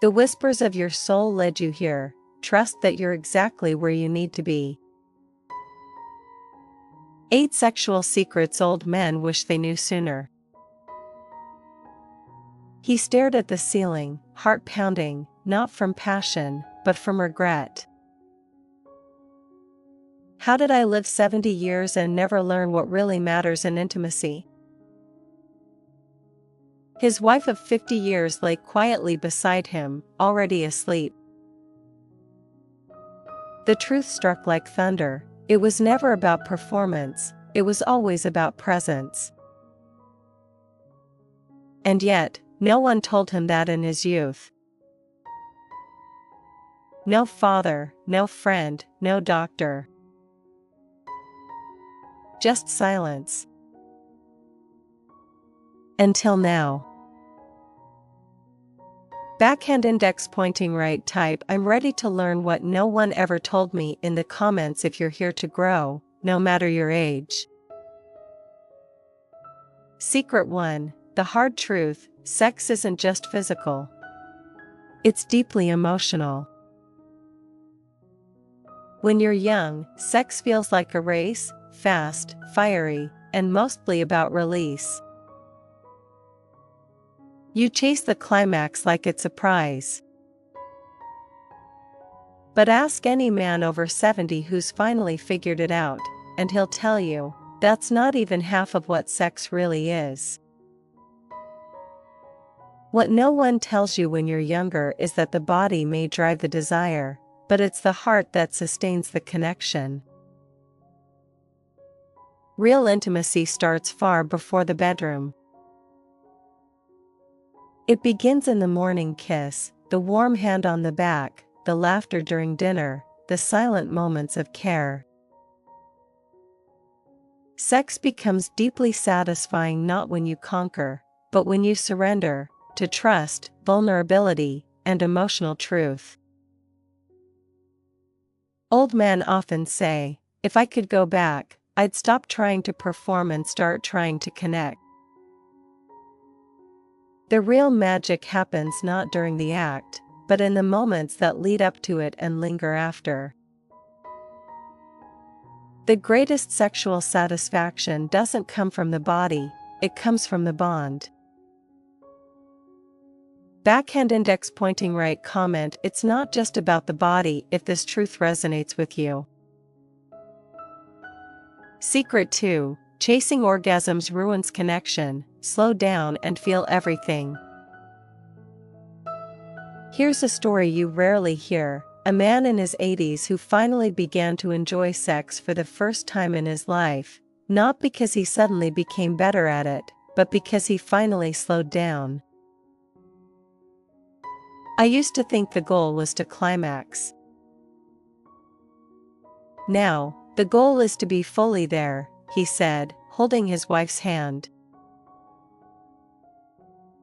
The whispers of your soul led you here. Trust that you're exactly where you need to be. 8 sexual secrets old men wish they knew sooner. He stared at the ceiling, heart pounding, not from passion, but from regret. How did I live 70 years and never learn what really matters in intimacy? His wife of 50 years lay quietly beside him, already asleep. The truth struck like thunder. It was never about performance, it was always about presence. And yet, no one told him that in his youth. No father, no friend, no doctor. Just silence. Until now. Backhand index pointing right type. I'm ready to learn what no one ever told me in the comments if you're here to grow, no matter your age. Secret 1. The hard truth, sex isn't just physical. It's deeply emotional. When you're young, sex feels like a race, fast, fiery, and mostly about release. You chase the climax like it's a prize. But ask any man over 70 who's finally figured it out, and he'll tell you, that's not even half of what sex really is. What no one tells you when you're younger is that the body may drive the desire, but it's the heart that sustains the connection. Real intimacy starts far before the bedroom. It begins in the morning kiss, the warm hand on the back, the laughter during dinner, the silent moments of care. Sex becomes deeply satisfying not when you conquer, but when you surrender to trust, vulnerability, and emotional truth. Old men often say, if I could go back, I'd stop trying to perform and start trying to connect. The real magic happens not during the act, but in the moments that lead up to it and linger after. The greatest sexual satisfaction doesn't come from the body, it comes from the bond. Backhand index pointing right comment. It's not just about the body if this truth resonates with you. Secret 2. Chasing orgasms ruins connection. Slow down and feel everything. Here's a story you rarely hear. A man in his 80s who finally began to enjoy sex for the first time in his life, not because he suddenly became better at it, but because he finally slowed down. I used to think the goal was to climax. Now, the goal is to be fully there, he said, holding his wife's hand.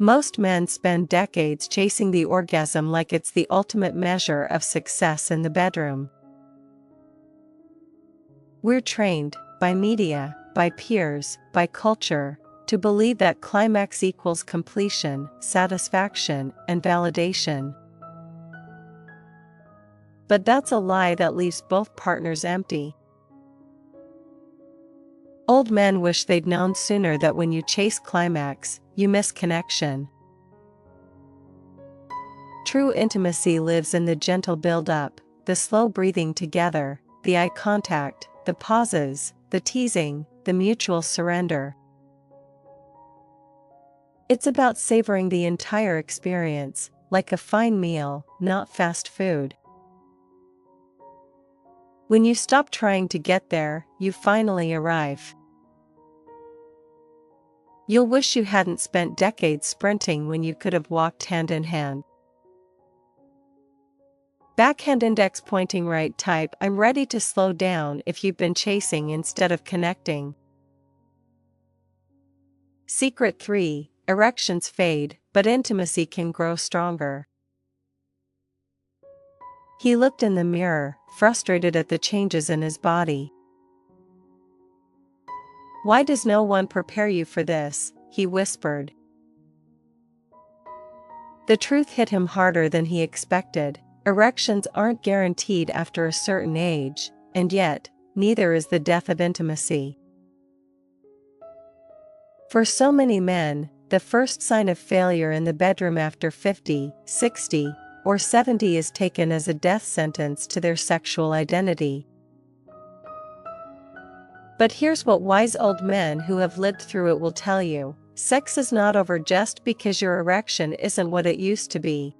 Most men spend decades chasing the orgasm like it's the ultimate measure of success in the bedroom. We're trained, by media, by peers, by culture, to believe that climax equals completion, satisfaction, and validation. But that's a lie that leaves both partners empty. Old men wish they'd known sooner that when you chase climax, you miss connection. True intimacy lives in the gentle build-up, the slow breathing together, the eye contact, the pauses, the teasing, the mutual surrender. It's about savoring the entire experience, like a fine meal, not fast food. When you stop trying to get there, you finally arrive. You'll wish you hadn't spent decades sprinting when you could have walked hand in hand. Backhand index pointing right type. I'm ready to slow down if you've been chasing instead of connecting. Secret 3. Erections fade, but intimacy can grow stronger. He looked in the mirror, frustrated at the changes in his body. Why does no one prepare you for this? He whispered. The truth hit him harder than he expected. Erections aren't guaranteed after a certain age, and yet, neither is the death of intimacy. For so many men, the first sign of failure in the bedroom after 50, 60, or 70 is taken as a death sentence to their sexual identity. But here's what wise old men who have lived through it will tell you: sex is not over just because your erection isn't what it used to be.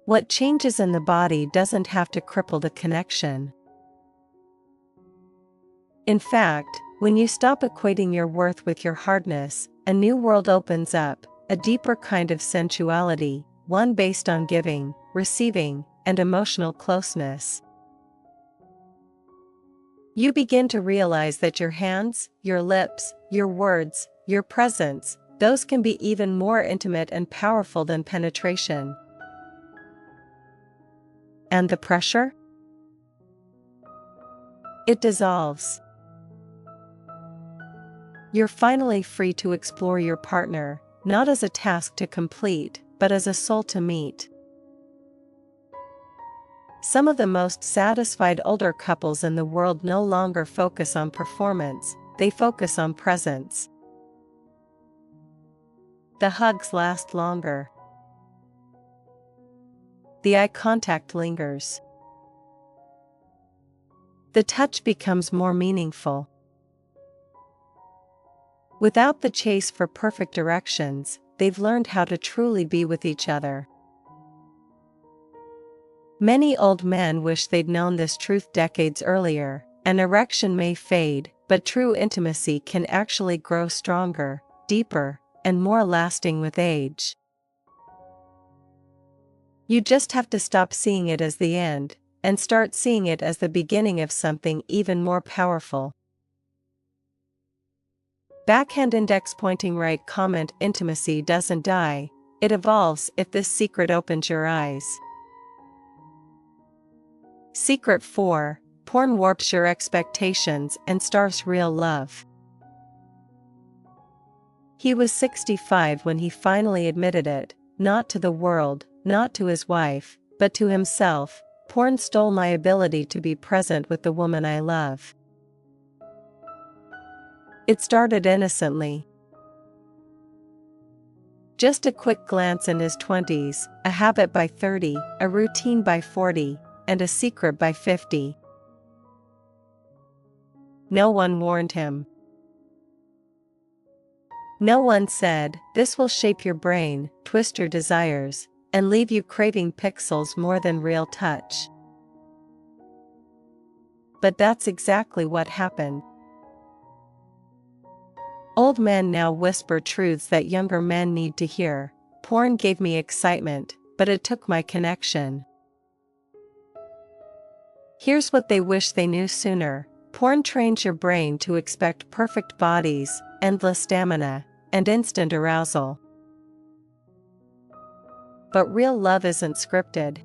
What changes in the body doesn't have to cripple the connection. In fact, when you stop equating your worth with your hardness, a new world opens up, a deeper kind of sensuality, one based on giving, receiving, and emotional closeness. You begin to realize that your hands, your lips, your words, your presence, those can be even more intimate and powerful than penetration. And the pressure? It dissolves. You're finally free to explore your partner, not as a task to complete, but as a soul to meet. Some of the most satisfied older couples in the world no longer focus on performance, they focus on presence. The hugs last longer. The eye contact lingers. The touch becomes more meaningful. Without the chase for perfect erections, they've learned how to truly be with each other. Many old men wish they'd known this truth decades earlier. An erection may fade, but true intimacy can actually grow stronger, deeper, and more lasting with age. You just have to stop seeing it as the end, and start seeing it as the beginning of something even more powerful. Backhand index pointing right comment: intimacy doesn't die, it evolves if this secret opens your eyes. Secret 4. Porn warps your expectations and starves real love. He was 65 when he finally admitted it, not to the world, not to his wife, but to himself: porn stole my ability to be present with the woman I love. It started innocently. Just a quick glance in his 20s, a habit by 30, a routine by 40, and a secret by 50. No one warned him. No one said, "This will shape your brain, twist your desires, and leave you craving pixels more than real touch." But that's exactly what happened. Old men now whisper truths that younger men need to hear. Porn gave me excitement, but it took my connection. Here's what they wish they knew sooner: porn trains your brain to expect perfect bodies, endless stamina, and instant arousal. But real love isn't scripted.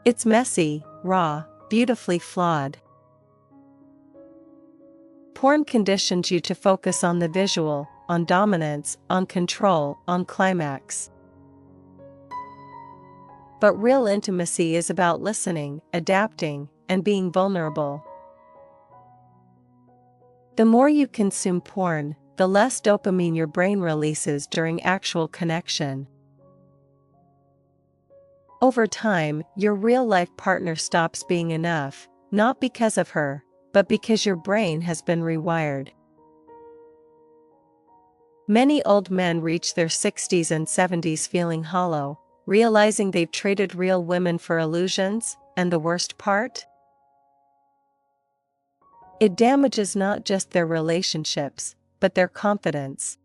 It's messy, raw, beautifully flawed. Porn conditions you to focus on the visual, on dominance, on control, on climax. But real intimacy is about listening, adapting, and being vulnerable. The more you consume porn, the less dopamine your brain releases during actual connection. Over time, your real-life partner stops being enough, not because of her, but because your brain has been rewired. Many old men reach their 60s and 70s feeling hollow, realizing they've traded real women for illusions, and the worst part? It damages not just their relationships, but their confidence.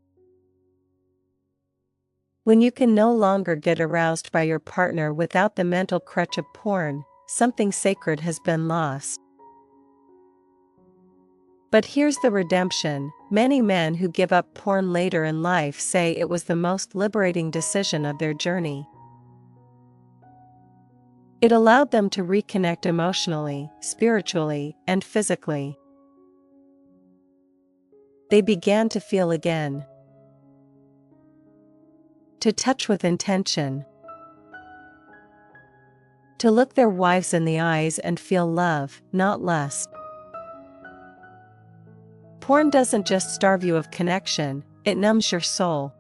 When you can no longer get aroused by your partner without the mental crutch of porn, something sacred has been lost. But here's the redemption: many men who give up porn later in life say it was the most liberating decision of their journey. It allowed them to reconnect emotionally, spiritually, and physically. They began to feel again. To touch with intention. To look their wives in the eyes and feel love, not lust. Porn doesn't just starve you of connection, it numbs your soul.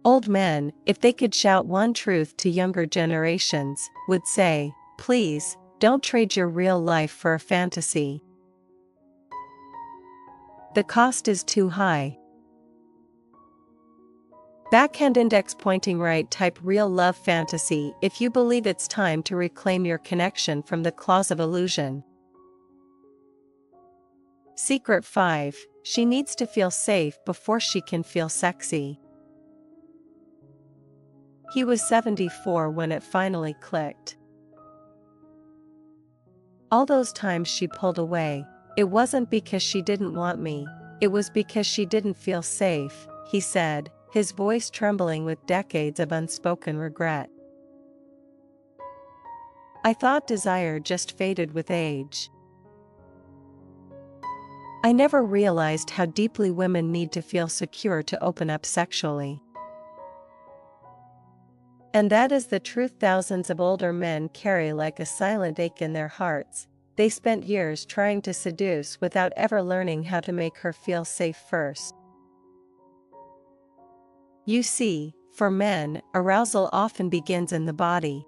Old men, if they could shout one truth to younger generations, would say, please, don't trade your real life for a fantasy. The cost is too high. Backhand index pointing right, type real love fantasy if you believe it's time to reclaim your connection from the claws of illusion. Secret 5. She needs to feel safe before she can feel sexy. He was 74 when it finally clicked. All those times she pulled away, it wasn't because she didn't want me, it was because she didn't feel safe, he said, his voice trembling with decades of unspoken regret. I thought desire just faded with age. I never realized how deeply women need to feel secure to open up sexually. And that is the truth thousands of older men carry like a silent ache in their hearts. They spent years trying to seduce without ever learning how to make her feel safe first. You see, for men, arousal often begins in the body.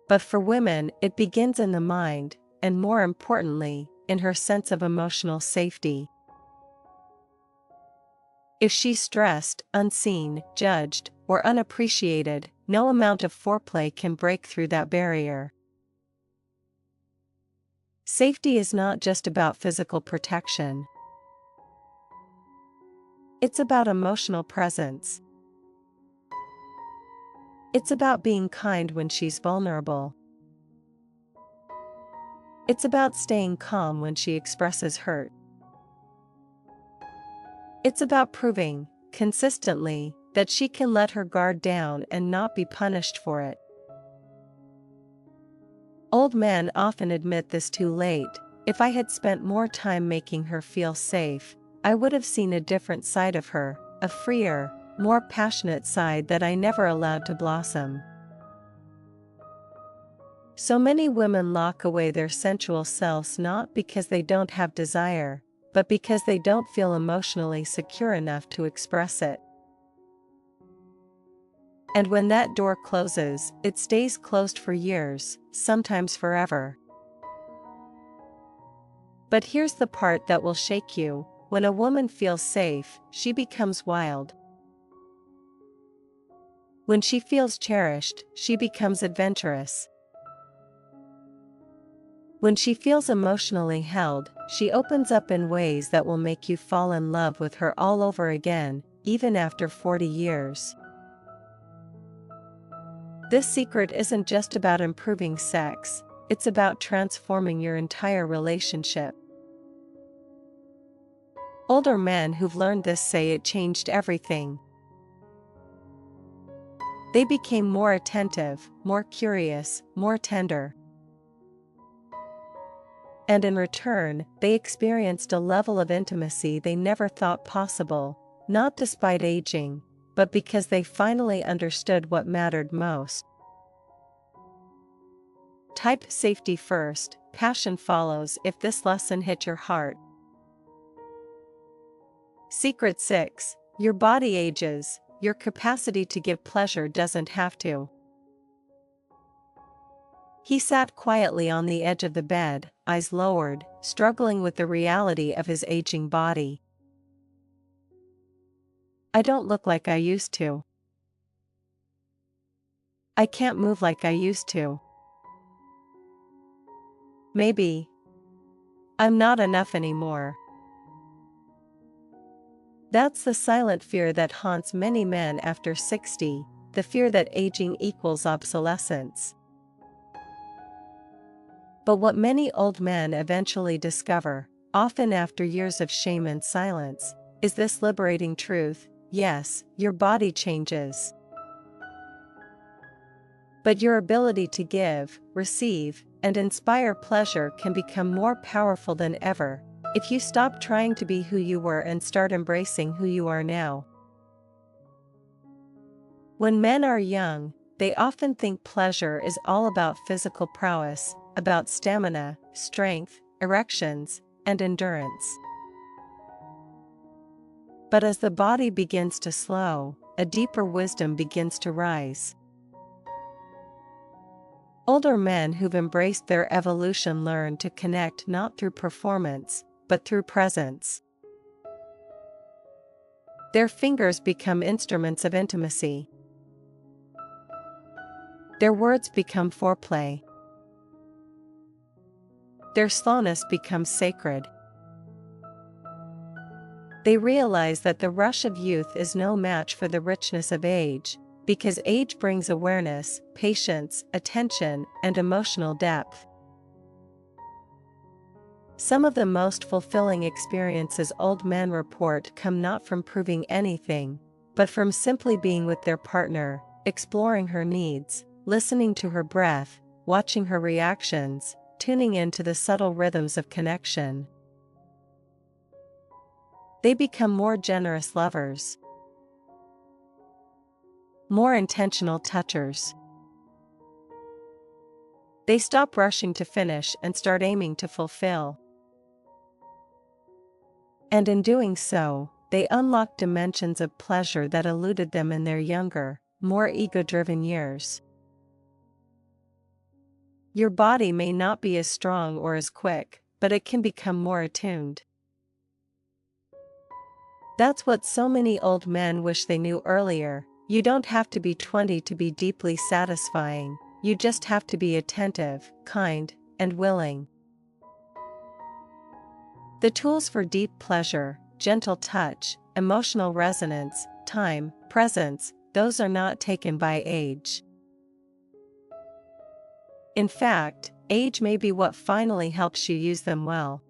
But for women, it begins in the mind, and more importantly, in her sense of emotional safety. If she's stressed, unseen, judged, or unappreciated, no amount of foreplay can break through that barrier. Safety is not just about physical protection. It's about emotional presence. It's about being kind when she's vulnerable. It's about staying calm when she expresses hurt. It's about proving, consistently, that she can let her guard down and not be punished for it. Old men often admit this too late. If I had spent more time making her feel safe, I would have seen a different side of her, a freer, more passionate side that I never allowed to blossom. So many women lock away their sensual selves not because they don't have desire, but because they don't feel emotionally secure enough to express it. And when that door closes, it stays closed for years, sometimes forever. But here's the part that will shake you. When a woman feels safe, she becomes wild. When she feels cherished, she becomes adventurous. When she feels emotionally held, she opens up in ways that will make you fall in love with her all over again, even after 40 years. This secret isn't just about improving sex, it's about transforming your entire relationship. Older men who've learned this say it changed everything. They became more attentive, more curious, more tender. And in return, they experienced a level of intimacy they never thought possible, not despite aging, but because they finally understood what mattered most. Type safety first, passion follows if this lesson hit your heart. Secret 6. Your body ages, your capacity to give pleasure doesn't have to. He sat quietly on the edge of the bed, eyes lowered, struggling with the reality of his aging body. I don't look like I used to. I can't move like I used to. Maybe I'm not enough anymore. That's the silent fear that haunts many men after 60, the fear that aging equals obsolescence. But what many old men eventually discover, often after years of shame and silence, is this liberating truth: yes, your body changes. But your ability to give, receive, and inspire pleasure can become more powerful than ever, if you stop trying to be who you were and start embracing who you are now. When men are young, they often think pleasure is all about physical prowess, about stamina, strength, erections, and endurance. But as the body begins to slow, a deeper wisdom begins to rise. Older men who've embraced their evolution learn to connect not through performance, but through presence. Their fingers become instruments of intimacy. Their words become foreplay. Their slowness becomes sacred. They realize that the rush of youth is no match for the richness of age, because age brings awareness, patience, attention, and emotional depth. Some of the most fulfilling experiences old men report come not from proving anything, but from simply being with their partner, exploring her needs, listening to her breath, watching her reactions, tuning into the subtle rhythms of connection. They become more generous lovers, more intentional touchers. They stop rushing to finish and start aiming to fulfill. And in doing so, they unlock dimensions of pleasure that eluded them in their younger, more ego-driven years. Your body may not be as strong or as quick, but it can become more attuned. That's what so many old men wish they knew earlier. You don't have to be 20 to be deeply satisfying, you just have to be attentive, kind, and willing. The tools for deep pleasure, gentle touch, emotional resonance, time, presence, those are not taken by age. In fact, age may be what finally helps you use them well.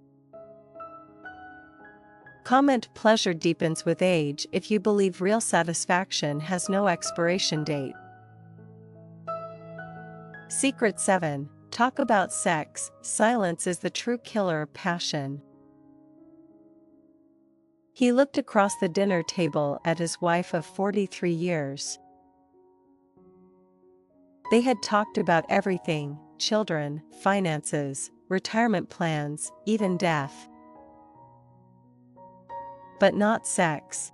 Comment pleasure deepens with age if you believe real satisfaction has no expiration date. Secret 7. Talk about sex. Silence is the true killer of passion. He looked across the dinner table at his wife of 43 years. They had talked about everything: children, finances, retirement plans, even death. But not sex.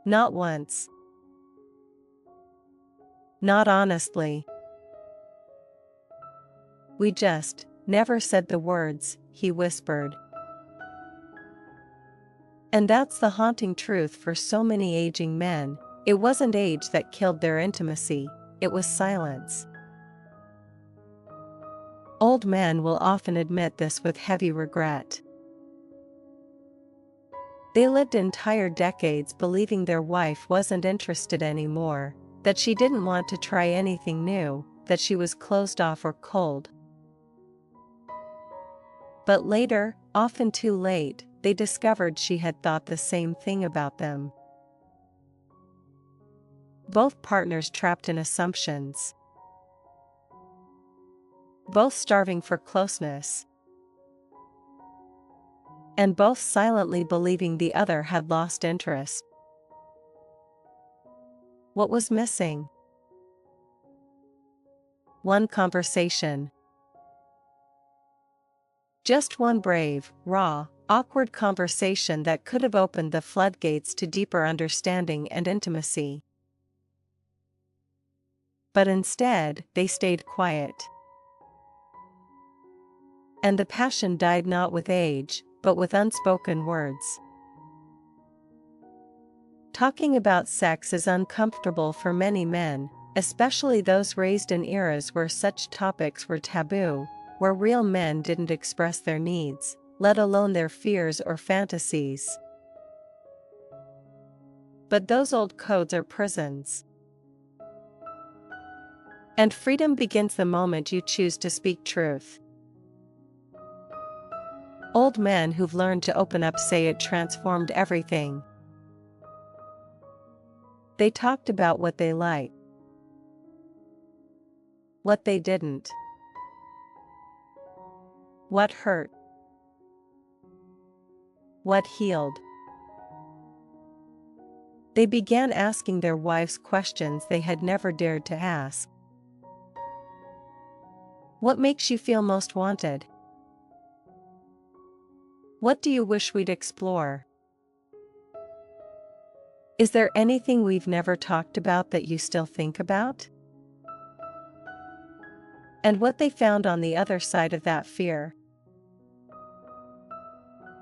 Not once. Not honestly. We just never said the words, he whispered. And that's the haunting truth for so many aging men. It wasn't age that killed their intimacy, it was silence. Old men will often admit this with heavy regret. They lived entire decades believing their wife wasn't interested anymore, that she didn't want to try anything new, that she was closed off or cold. But later, often too late, they discovered she had thought the same thing about them. Both partners trapped in assumptions. Both starving for closeness. And both silently believing the other had lost interest. What was missing? One conversation. Just one brave, raw, awkward conversation that could have opened the floodgates to deeper understanding and intimacy. But instead, they stayed quiet. And the passion died not with age, but with unspoken words. Talking about sex is uncomfortable for many men, especially those raised in eras where such topics were taboo, where real men didn't express their needs, let alone their fears or fantasies. But those old codes are prisons. And freedom begins the moment you choose to speak truth. Old men who've learned to open up say it transformed everything. They talked about what they liked, what they didn't, what hurt, What healed? They began asking their wives questions they had never dared to ask. What makes you feel most wanted? What do you wish we'd explore? Is there anything we've never talked about that you still think about? And what they found on the other side of that fear.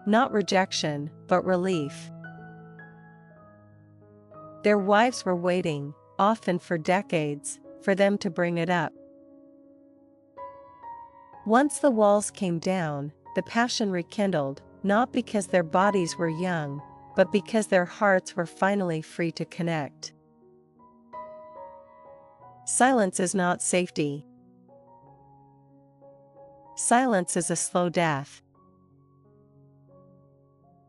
Not rejection, but relief. Their wives were waiting, often for decades, for them to bring it up. Once the walls came down, the passion rekindled, not because their bodies were young, but because their hearts were finally free to connect. Silence is not safety. Silence is a slow death.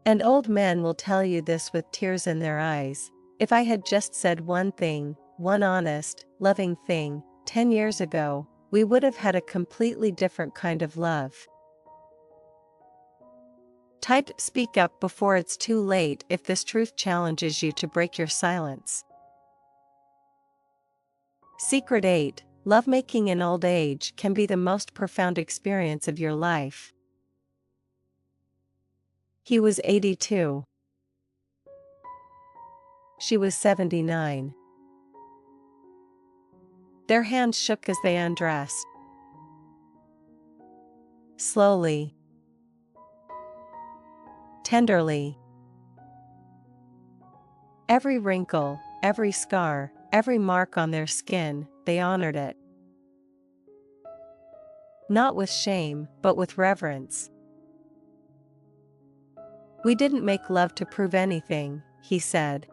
And old men will tell you this with tears in their eyes. If I had just said one thing, one honest, loving thing, 10 years ago, we would have had a completely different kind of love. Type "speak up" before it's too late if this truth challenges you to break your silence. Secret 8. Lovemaking in old age can be the most profound experience of your life. He was 82. She was 79. Their hands shook as they undressed. Slowly. Tenderly. Every wrinkle, every scar, every mark on their skin, they honored it. Not with shame, but with reverence. We didn't make love to prove anything, he said.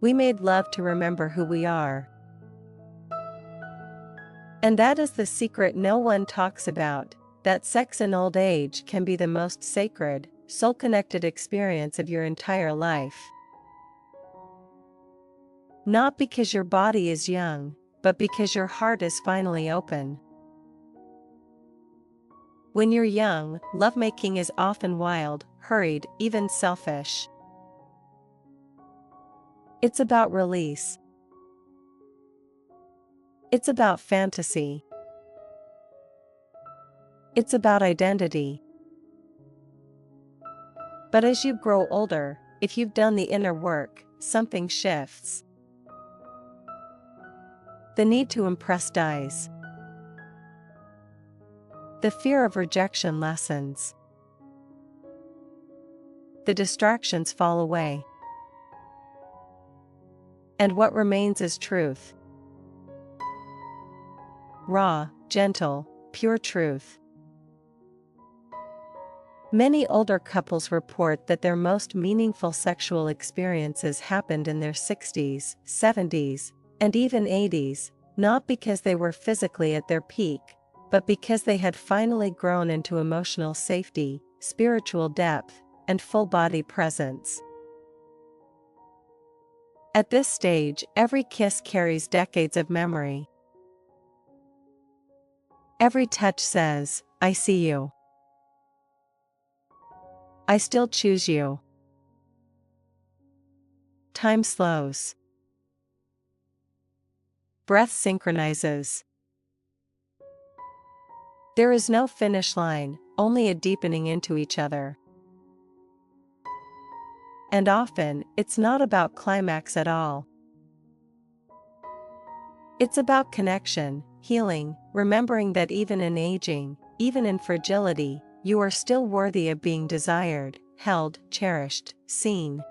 We made love to remember who we are. And that is the secret no one talks about, that sex in old age can be the most sacred, soul-connected experience of your entire life. Not because your body is young, but because your heart is finally open. When you're young, lovemaking is often wild, hurried, even selfish. It's about release. It's about fantasy. It's about identity. But as you grow older, if you've done the inner work, something shifts. The need to impress dies. The fear of rejection lessens. The distractions fall away. And what remains is truth. Raw, gentle, pure truth. Many older couples report that their most meaningful sexual experiences happened in their 60s, 70s, and even 80s, not because they were physically at their peak, but because they had finally grown into emotional safety, spiritual depth, and full-body presence. At this stage, every kiss carries decades of memory. Every touch says, "I see you. I still choose you." Time slows. Breath synchronizes. There is no finish line, only a deepening into each other. And often, it's not about climax at all. It's about connection, healing, remembering that even in aging, even in fragility, you are still worthy of being desired, held, cherished, seen.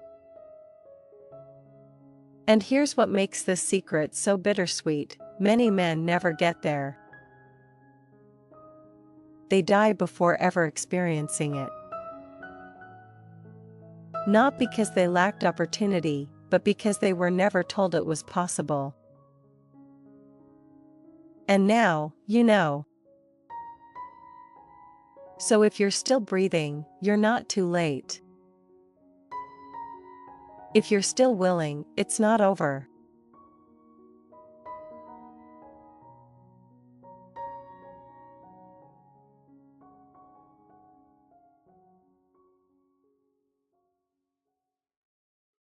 And here's what makes this secret so bittersweet: many men never get there. They die before ever experiencing it. Not because they lacked opportunity, but because they were never told it was possible. And now, you know. So if you're still breathing, you're not too late. If you're still willing, it's not over.